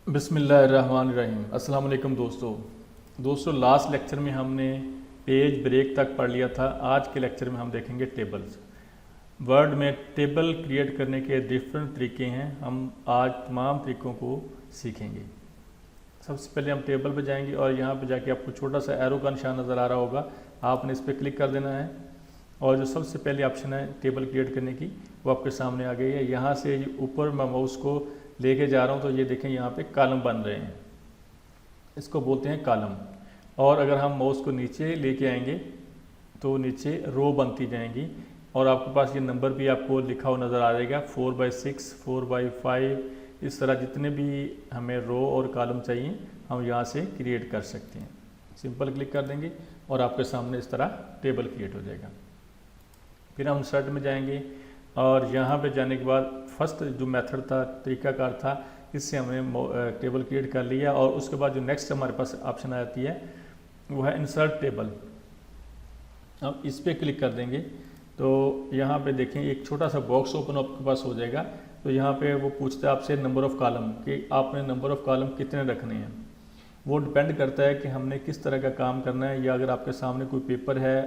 बिस्मिल्लाहिर्रहमानिर्रहीम। अस्सलाम वालेकुम दोस्तों, लास्ट लेक्चर में हमने पेज ब्रेक तक पढ़ लिया था। आज के लेक्चर में हम देखेंगे टेबल्स। वर्ड में टेबल क्रिएट करने के डिफरेंट तरीके हैं। हम आज तमाम तरीक़ों को सीखेंगे। सबसे पहले हम टेबल पे जाएंगे और यहाँ पे जाके आपको छोटा सा एरो का निशान नज़र आ रहा होगा, आपने इस पर क्लिक कर देना है और जो सबसे पहले ऑप्शन है टेबल क्रिएट करने की वो आपके सामने आ गई है। यहाँ से ऊपर मैं माउस को लेके जा रहा हूँ तो ये देखें यहाँ पे कॉलम बन रहे हैं, इसको बोलते हैं कॉलम। और अगर हम माउस को नीचे लेके आएंगे तो नीचे रो बनती जाएंगी और आपके पास ये नंबर भी आपको लिखा हुआ नज़र आ जाएगा 4/6, 4/5। इस तरह जितने भी हमें रो और कॉलम चाहिए हम यहाँ से क्रिएट कर सकते हैं। सिंपल क्लिक कर देंगे और आपके सामने इस तरह टेबल क्रिएट हो जाएगा। फिर हम इंसर्ट में जाएंगे और यहाँ पे जाने के बाद फर्स्ट जो मेथड था, तरीकाकार था, इससे हमने टेबल क्रिएट कर लिया। और उसके बाद जो नेक्स्ट हमारे पास ऑप्शन आती है वो है इंसर्ट टेबल। अब इस पर क्लिक कर देंगे तो यहाँ पे देखें एक छोटा सा बॉक्स ओपन आपके पास हो जाएगा। तो यहाँ पे वो पूछता है आपसे नंबर ऑफ़ कॉलम कि आपने नंबर ऑफ़ कॉलम कितने रखने हैं। वो डिपेंड करता है कि हमने किस तरह का काम करना है, या अगर आपके सामने कोई पेपर है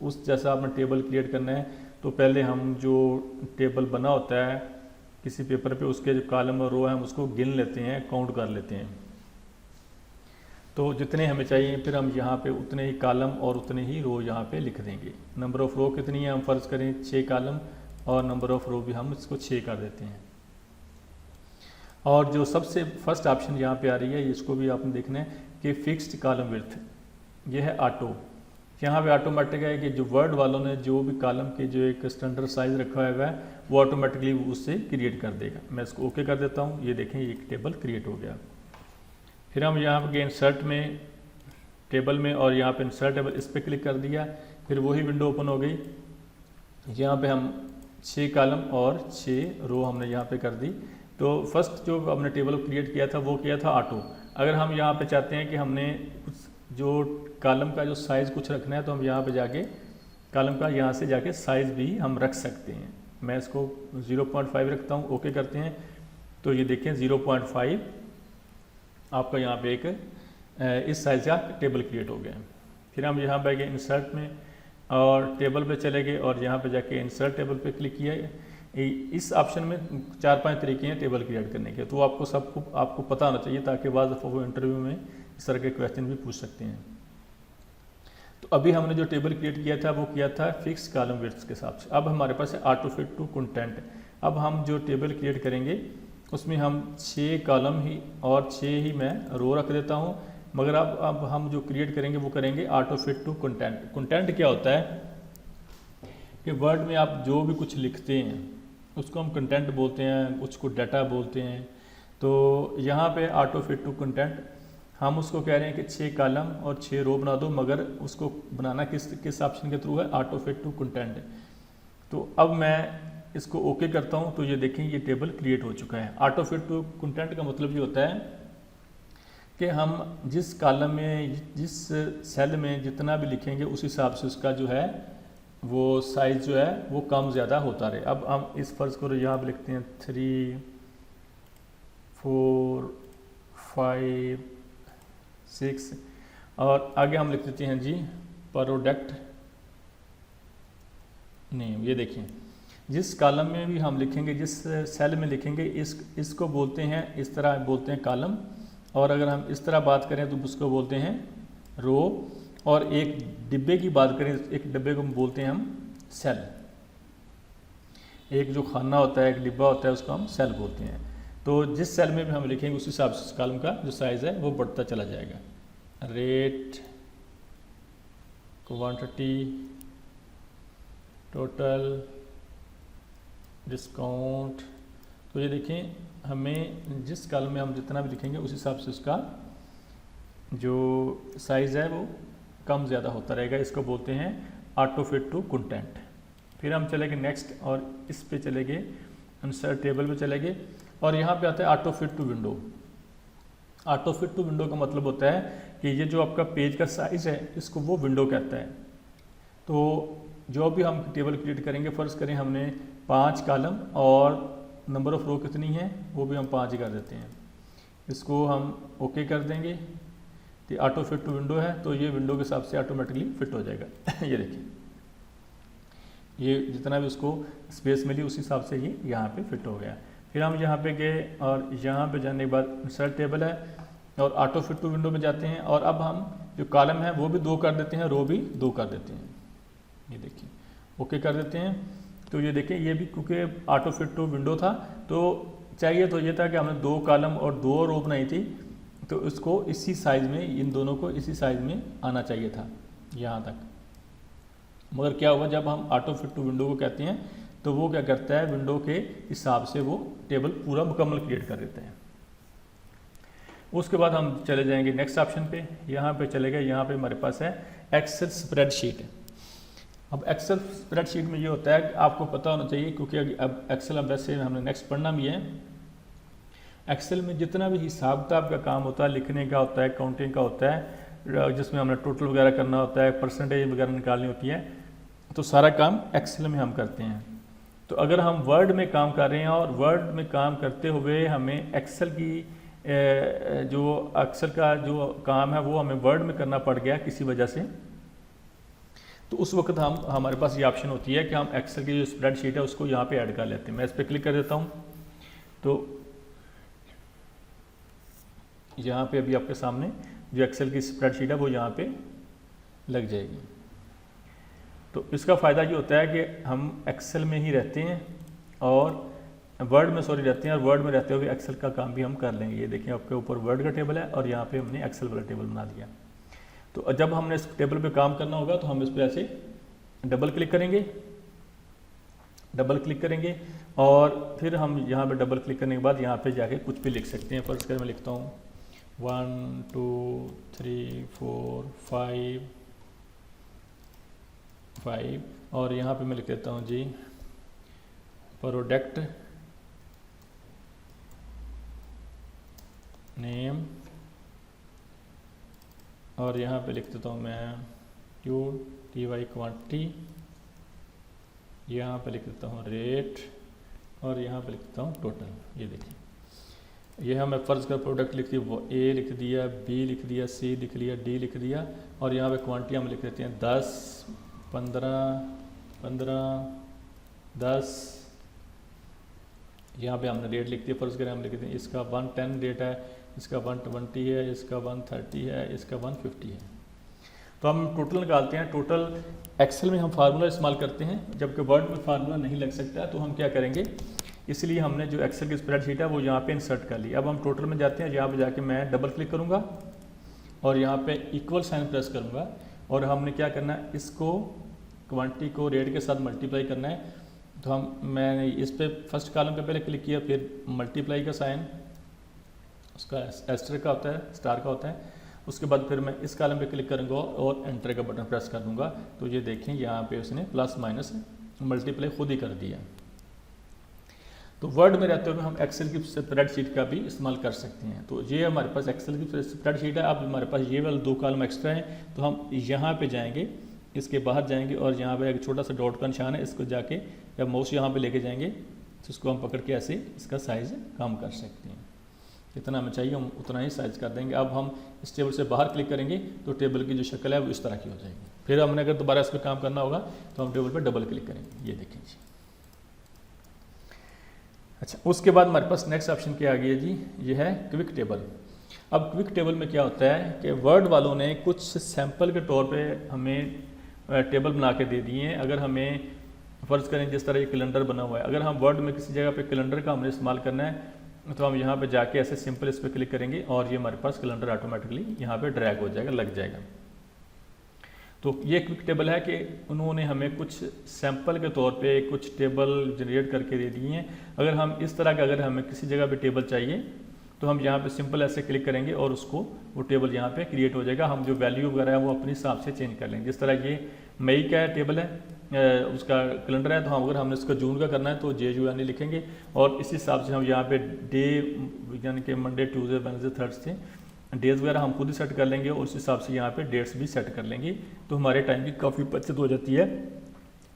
उस जैसा आपने टेबल क्रिएट करना है तो पहले हम जो टेबल बना होता है किसी पेपर पे उसके जो कॉलम और रो है हम उसको गिन लेते हैं, काउंट कर लेते हैं। तो जितने हमें चाहिए फिर हम यहाँ पे उतने ही कॉलम और उतने ही रो यहाँ पे लिख देंगे। नंबर ऑफ़ रो कितनी है, हम फ़र्ज़ करें 6 कॉलम और नंबर ऑफ़ रो भी हम इसको 6 कर देते हैं। और जो सबसे फर्स्ट ऑप्शन यहाँ पे आ रही है इसको भी आपने देखना है कि फिक्स्ड कॉलम विड्थ, ये है ऑटो। यहाँ पे ऑटोमेटिक है कि जो वर्ड वालों ने जो भी कॉलम के जो एक स्टैंडर्ड साइज़ रखा हुआ है वो ऑटोमेटिकली उससे क्रिएट कर देगा। मैं इसको ओके कर देता हूँ। ये देखें एक टेबल क्रिएट हो गया। फिर हम यहाँ पे इंसर्ट में टेबल में और यहाँ पे इंसर्ट टेबल इस पर क्लिक कर दिया, फिर वही विंडो ओपन हो गई। यहाँ पे हम 6 कॉलम और 6 रो हमने यहाँ पे कर दी। तो फर्स्ट जो हमने टेबल क्रिएट किया था वो किया था ऑटो। अगर हम यहाँ पे चाहते हैं कि हमने कुछ जो कॉलम का जो साइज़ कुछ रखना है तो हम यहाँ पे जाके कॉलम का यहाँ से जाके साइज़ भी हम रख सकते हैं। मैं इसको 0.5 रखता हूँ, ओके करते हैं। तो ये देखें 0.5 आपका यहाँ पे एक इस साइज़ का टेबल क्रिएट हो गया। फिर हम यहाँ पे गए इंसर्ट में और टेबल पे चले गए और यहाँ पे जाके इंसर्ट टेबल पे क्लिक किया। इस ऑप्शन में 4-5 तरीके हैं टेबल क्रिएट करने के, तो आपको पता होना चाहिए ताकि बाद दफ़ा वो इंटरव्यू में इस तरह के क्वेश्चन भी पूछ सकते हैं। तो अभी हमने जो टेबल क्रिएट किया था वो किया था फिक्स कॉलम विड्थ के हिसाब से। अब हमारे पास है ऑटो फिट टू कंटेंट। अब हम जो टेबल क्रिएट करेंगे उसमें हम 6 कॉलम ही और 6 ही मैं रो रख देता हूँ। मगर अब हम जो क्रिएट करेंगे वो करेंगे auto fit to content. Content क्या होता है कि वर्ड में आप जो भी कुछ लिखते हैं उसको हम कंटेंट बोलते हैं, उसको डाटा बोलते हैं। तो यहाँ पे ऑटो फिट टू कंटेंट हम उसको कह रहे हैं कि 6 कॉलम और 6 रो बना दो, मगर उसको बनाना किस ऑप्शन के थ्रू है, ऑटो फिट टू कंटेंट। तो अब मैं इसको ओके करता हूँ तो ये देखें ये टेबल क्रिएट हो चुका है। ऑटो फिट टू कंटेंट का मतलब ये होता है कि हम जिस कॉलम में जिस सेल में जितना भी लिखेंगे उस हिसाब से उसका जो है वो साइज़ जो है वो कम ज़्यादा होता रहे। अब हम इस फर्ज को यहाँ पर लिखते हैं 3, 4, 5, 6 और आगे हम लिख देते हैं जी प्रोडक्ट नेम। ये देखिए जिस कॉलम में भी हम लिखेंगे, जिस सेल में लिखेंगे, इसको बोलते हैं, इस तरह बोलते हैं कॉलम। और अगर हम इस तरह बात करें तो उसको बोलते हैं रो। और एक डिब्बे की बात करें, एक डिब्बे को बोलते हैं हम सेल। एक जो खाना होता है, एक डिब्बा होता है, उसको हम सेल बोलते हैं। तो जिस सेल में भी हम लिखेंगे उस हिसाब से कॉलम का जो साइज़ है वो बढ़ता चला जाएगा। Rate, quantity, total, discount. तो ये देखें हमें जिस कॉलम में हम जितना भी लिखेंगे उस हिसाब से उसका जो साइज़ है वो कम ज़्यादा होता रहेगा। इसको बोलते हैं ऑटो फिट टू कंटेंट। फिर हम चले गए नेक्स्ट और इस पे चले गए इंसर्ट टेबल पे चले गए और यहाँ पे आता है auto fit to window. Auto fit to window का मतलब होता है कि ये जो आपका पेज का साइज़ है इसको वो विंडो कहता है। तो जो भी हम टेबल क्रिएट करेंगे, फ़र्ज़ करें हमने 5 कॉलम और नंबर ऑफ़ रो कितनी है वो भी हम 5 ही कर देते हैं। इसको हम ओके कर देंगे तो ऑटो फिट टू विंडो है, तो ये विंडो के हिसाब से ऑटोमेटिकली फिट हो जाएगा। ये देखिए, ये जितना भी उसको स्पेस मिली उस हिसाब से ही यहाँ पे फिट हो गया। फिर हम यहाँ पे गए और यहाँ पे जाने के बाद इंसर्ट टेबल है और ऑटो फिट टू विंडो में जाते हैं और अब हम जो कॉलम है वो भी 2 कर देते हैं, रो भी 2 कर देते हैं। ये देखिए ओके कर देते हैं। तो ये देखिए ये भी क्योंकि ऑटो फिट टू विंडो था तो चाहिए तो ये था कि हमने 2 कॉलम और 2 रो बनाई थी, तो इसको इसी साइज़ में, इन दोनों को इसी साइज़ में आना चाहिए था यहाँ तक। मगर क्या हुआ, जब हम ऑटो फिट टू विंडो को कहते हैं तो वो क्या करता है, विंडो के हिसाब से वो टेबल पूरा मुकम्मल क्रिएट कर देता है। उसके बाद हम चले जाएंगे नेक्स्ट ऑप्शन पे। यहाँ पे चले गए, यहाँ पे हमारे पास है एक्सेल स्प्रेडशीट। अब एक्सेल स्प्रेडशीट में ये होता है कि आपको पता होना चाहिए, क्योंकि अब एक्सेल अब वैसे हमने नेक्स्ट पढ़ना भी है। एक्सेल में जितना भी हिसाब किताब का काम होता है, लिखने का होता है, काउंटिंग का होता है, जिसमें हमने टोटल वगैरह करना होता है, परसेंटेज वगैरह निकालनी होती है, तो सारा काम एक्सेल में हम करते हैं। तो अगर हम वर्ड में काम कर रहे हैं और वर्ड में काम करते हुए हमें एक्सेल की जो एक्सेल का जो काम है वो हमें वर्ड में करना पड़ गया किसी वजह से, तो उस वक्त हमारे पास ये ऑप्शन होती है कि हम एक्सेल की जो स्प्रेडशीट है उसको यहाँ पे ऐड कर लेते हैं। मैं इस पर क्लिक कर देता हूँ, तो यहाँ पे अभी आपके सामने जो एक्सेल की स्प्रेडशीट है वो यहाँ पे लग जाएगी। तो इसका फ़ायदा ये होता है कि हम एक्सेल में ही रहते हैं और वर्ड में रहते हैं, और वर्ड में रहते हुए एक्सेल का काम भी हम कर लेंगे। ये देखिए आपके ऊपर वर्ड का टेबल है और यहाँ पे हमने एक्सेल वाला टेबल बना दिया। तो जब हमने इस टेबल पे काम करना होगा तो हम इस पर ऐसे डबल क्लिक करेंगे और फिर हम यहाँ पे डबल क्लिक करने के बाद यहाँ पे जाके कुछ भी लिख सकते हैं। फर्स्ट कर मैं लिखता हूँ 1 2 3 4 5 और यहाँ पे मैं लिख देता हूँ जी प्रोडक्ट नेम, और यहाँ पे लिख देता हूँ मैं QTY क्वांटिटी, यहाँ पे लिख देता हूँ रेट और यहाँ पे लिख देता हूँ टोटल। ये देखिए ये हमें फ़र्ज़ का प्रोडक्ट लिख दिया, A लिख दिया, B लिख दिया, C लिख लिया, D लिख दिया, और यहाँ पे क्वांटिटी हम लिख देते हैं 10 15 10। यहाँ पे हमने रेट लिख दिया, फ़र्ज़ करें हम लिख देते हैं इसका 110 रेट है, इसका 120 है, इसका 130 है, इसका 150 है। तो हम टोटल निकालते हैं। टोटल एक्सेल में हम फार्मूला इस्तेमाल करते हैं, जबकि वर्ड में फार्मूला नहीं लग सकता, तो हम क्या करेंगे, इसलिए हमने जो एक्सेल की स्प्रेडशीट है वो यहाँ पे इंसर्ट कर ली। अब हम टोटल में जाते हैं, यहाँ पे जाके मैं डबल क्लिक करूँगा और यहाँ पे इक्वल साइन प्रेस करूँगा और हमने क्या करना है, इसको क्वांटिटी को रेट के साथ मल्टीप्लाई करना है। तो मैंने इस पर फर्स्ट कॉलम पे पहले क्लिक किया, फिर मल्टीप्लाई का साइन उसका एस्टर का होता है, स्टार का होता है, उसके बाद फिर मैं इस कॉलम पे क्लिक करूँगा और एंटर का बटन प्रेस कर दूँगा। तो ये देखें यहाँ पे उसने प्लस माइनस मल्टीप्लाई खुद ही कर दिया। तो वर्ड में रहते हुए हम एक्सेल की स्प्रेडशीट का भी इस्तेमाल कर सकते हैं। तो ये हमारे पास एक्सेल की स्प्रेडशीट है। अब हमारे पास ये वाले 2 कॉलम एक्स्ट्रा हैं, तो हम यहाँ पे जाएंगे, इसके बाहर जाएंगे और यहाँ पे एक छोटा सा डॉट का निशान है, इसको जाके या माउस यहाँ पे लेके जाएंगे तो इसको हम पकड़ के ऐसे इसका साइज़ कम कर सकते हैं। जितना हमें चाहिए हम उतना ही साइज़ कर देंगे। अब हम इस टेबल से बाहर क्लिक करेंगे तो टेबल की जो शक्ल है वो इस तरह की हो जाएगी। फिर हमने अगर दोबारा इस पर काम करना होगा तो हम टेबल पर डबल क्लिक करेंगे। ये देखें जी। अच्छा, उसके बाद हमारे पास नेक्स्ट ऑप्शन क्या आ गया जी, ये है क्विक टेबल। अब क्विक टेबल में क्या होता है कि वर्ड वालों ने कुछ सैंपल के तौर पे हमें टेबल बना के दे दिए हैं। अगर हमें फ़र्ज़ करें जिस तरह ये कैलेंडर बना हुआ है, अगर हम वर्ड में किसी जगह पे कैलेंडर का हमने इस्तेमाल करना है तो हम यहाँ पे जाके ऐसे सिंपल इस पर क्लिक करेंगे और ये हमारे पास कैलेंडर ऑटोमेटिकली यहाँ पे ड्रैग हो जाएगा, लग जाएगा। तो ये क्विक टेबल है कि उन्होंने हमें कुछ सैंपल के तौर पे कुछ टेबल जनरेट करके दे दिए हैं। अगर हम इस तरह का अगर हमें किसी जगह पे टेबल चाहिए तो हम यहाँ पे सिंपल ऐसे क्लिक करेंगे और उसको वो टेबल यहाँ पे क्रिएट हो जाएगा। हम जो वैल्यू वगैरह है वो अपने हिसाब से चेंज कर लेंगे। जिस तरह ये मई का टेबल है, उसका कैलेंडर है, तो हम अगर हमने इसका जून का करना है तो JUN लिखेंगे और इस हिसाब से हम यहाँ पे डे यानी कि Monday Tuesday Wednesday Thursday days वगैरह हम खुद ही सेट कर लेंगे और उस हिसाब से यहाँ पे डेट्स भी सेट कर लेंगे। तो हमारे टाइम की काफ़ी बचत हो जाती है,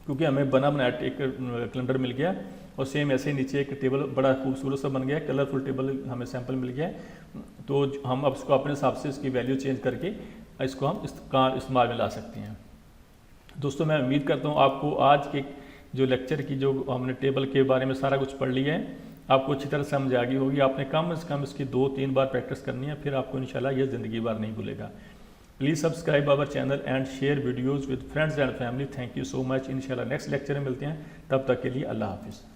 क्योंकि हमें बना बनाया एक कैलेंडर मिल गया और सेम ऐसे ही नीचे एक टेबल बड़ा खूबसूरत सा बन गया है, कलरफुल टेबल हमें सैंपल मिल गया है। तो हम अब इसको अपने हिसाब से इसकी वैल्यू चेंज करके इसको हम इस्तेमाल में ला सकते हैं। दोस्तों मैं उम्मीद करता हूँ आपको आज के जो लेक्चर की जो हमने टेबल के बारे में सारा कुछ पढ़ लिया है, आपको अच्छी तरह समझ आ गई होगी। आपने कम से कम इसकी 2-3 बार प्रैक्टिस करनी है, फिर आपको इंशाल्लाह ये ज़िंदगी भर नहीं भूलेगा। Please subscribe our channel and share videos with friends and family. Thank you so much. इंशाल्लाह नेक्स्ट लेक्चर में मिलते हैं, तब तक के लिए अल्लाह हाफिज़।